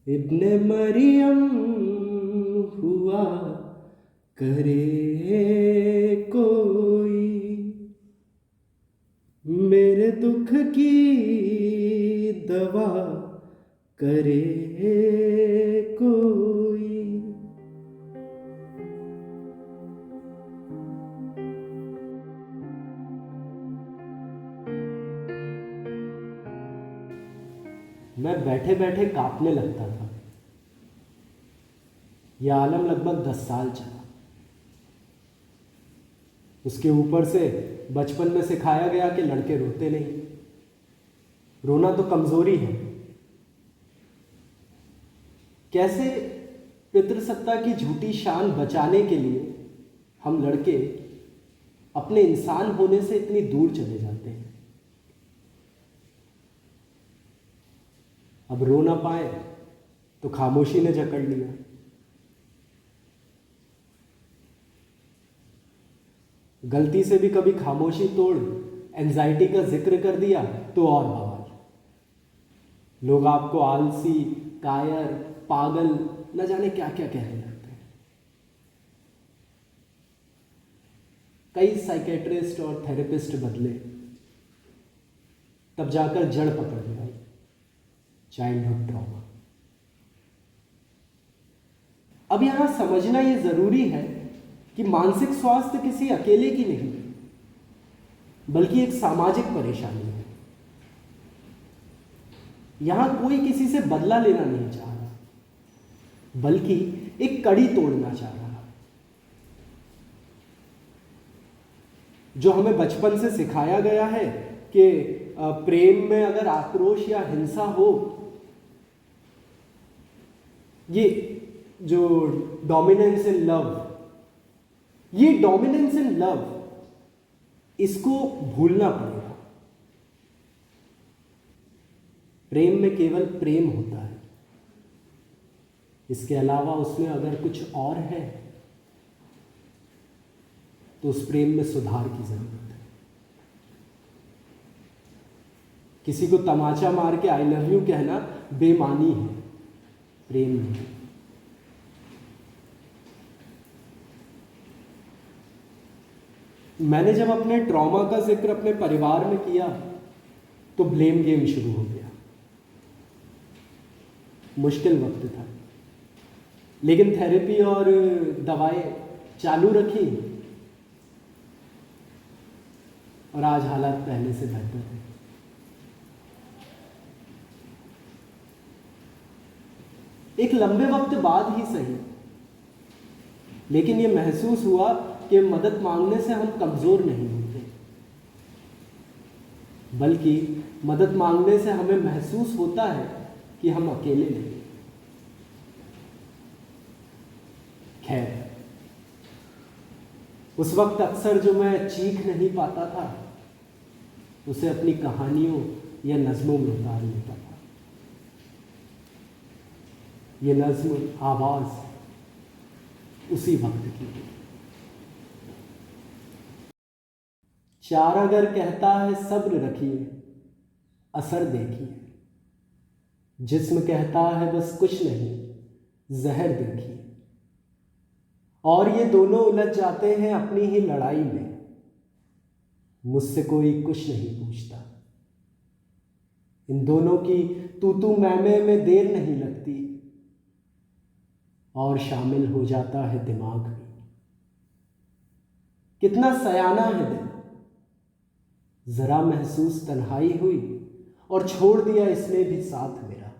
इब्ने मरियम हुआ करे कोई, मेरे दुख की दवा करे कोई। मैं बैठे बैठे कांपने लगता था। यह आलम लगभग 10 साल चला। उसके ऊपर से बचपन में सिखाया गया कि लड़के रोते नहीं, रोना तो कमजोरी है। कैसे पितृसत्ता की झूठी शान बचाने के लिए हम लड़के अपने इंसान होने से इतनी दूर चले जाते हैं। अब रो ना पाए तो खामोशी ने जकड़ लिया। गलती से भी कभी खामोशी तोड़ एंजाइटी का जिक्र कर दिया तो और बवाल। लोग आपको आलसी, कायर, पागल, न जाने क्या क्या कहने लगते हैं। कई साइकेट्रिस्ट और थेरेपिस्ट बदले, तब जाकर जड़ पकड़ में आई चाइल्डहुड ट्रॉमा। अब यहां समझना यह जरूरी है कि मानसिक स्वास्थ्य किसी अकेले की नहीं, बल्कि एक सामाजिक परेशानी है। यहां कोई किसी से बदला लेना नहीं चाह रहा, बल्कि एक कड़ी तोड़ना चाह रहा। जो हमें बचपन से सिखाया गया है कि प्रेम में अगर आक्रोश या हिंसा हो, ये जो डोमिनेंस इन लव, ये डोमिनेंस इन लव, इसको भूलना पड़ेगा। प्रेम में केवल प्रेम होता है, इसके अलावा उसमें अगर कुछ और है तो उस प्रेम में सुधार की जरूरत है। किसी को तमाचा मार के आई लव यू कहना बेमानी है, प्रेम नहीं। मैंने जब अपने ट्रॉमा का जिक्र अपने परिवार में किया तो ब्लेम गेम शुरू हो गया। मुश्किल वक्त था, लेकिन थेरेपी और दवाएं चालू रखी और आज हालात पहले से बेहतर है। एक लंबे वक्त बाद ही सही, लेकिन यह महसूस हुआ कि मदद मांगने से हम कमजोर नहीं होते, बल्कि मदद मांगने से हमें महसूस होता है कि हम अकेले नहीं। खैर, उस वक्त अक्सर जो मैं चीख नहीं पाता था, उसे अपनी कहानियों या नज्मों में उतार लेता था। ये नज्म, आवाज उसी वक्त की थी। चारागर कहता है सब्र रखिए, असर देखिए। जिस्म कहता है बस कुछ नहीं, जहर देखिए। और ये दोनों उलझ जाते हैं अपनी ही लड़ाई में। मुझसे कोई कुछ नहीं पूछता। इन दोनों की तू तू मैं में देर नहीं लगती, और शामिल हो जाता है दिमाग भी। कितना सयाना है दिल, जरा महसूस तन्हाई हुई और छोड़ दिया इसने भी साथ मेरा।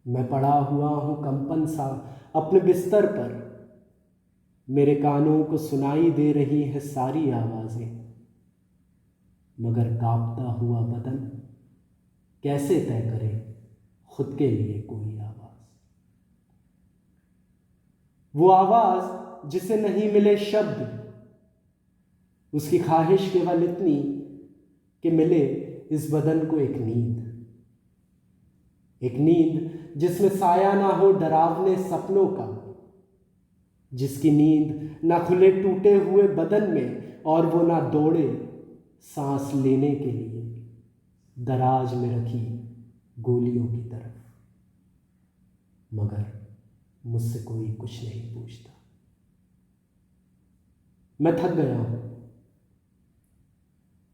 मैं पड़ा हुआ हूं कंपन सा अपने बिस्तर पर, मेरे कानों को सुनाई दे रही है सारी आवाजें, मगर कांपता हुआ बदन कैसे तय करे खुद के लिए कोई आवाज। वो आवाज जिसे नहीं मिले शब्द, उसकी ख्वाहिश केवल इतनी कि मिले इस बदन को एक नींद। एक नींद जिसमें साया ना हो डरावने सपनों का, जिसकी नींद ना खुले टूटे हुए बदन में और वो ना दौड़े सांस लेने के लिए दराज में रखी गोलियों की तरफ। मगर मुझसे कोई कुछ नहीं पूछता। मैं थक गया हूं,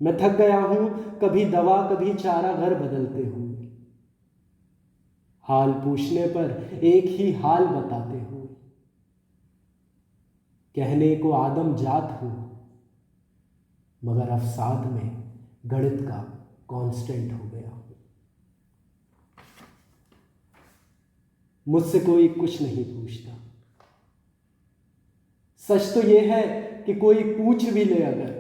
मैं थक गया हूं, कभी दवा कभी चारा घर बदलते हुए, हाल पूछने पर एक ही हाल बताते हुए। कहने को आदम जात हूं, मगर अवसाद में गणित का कांस्टेंट हो गया हूं। मुझसे कोई कुछ नहीं पूछता। सच तो यह है कि कोई पूछ भी ले अगर,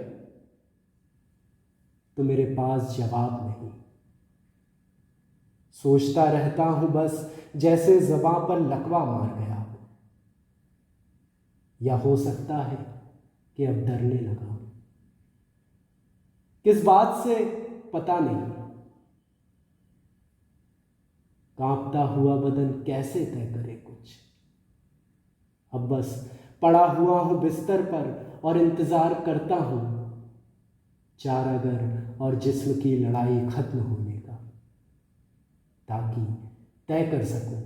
तो मेरे पास जवाब नहीं। सोचता रहता हूं बस, जैसे ज़बां पर लकवा मार गया हो, या हो सकता है कि अब डरने लगा हूं। किस बात से पता नहीं, कांपता हुआ बदन कैसे तय करे कुछ। अब बस पड़ा हुआ हूं बिस्तर पर और इंतजार करता हूं चारागर और जिस्म की लड़ाई खत्म होने का, ताकि तय कर सकूं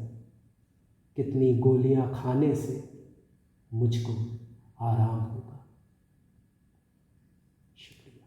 कितनी गोलियां खाने से मुझको आराम होगा। शुक्रिया।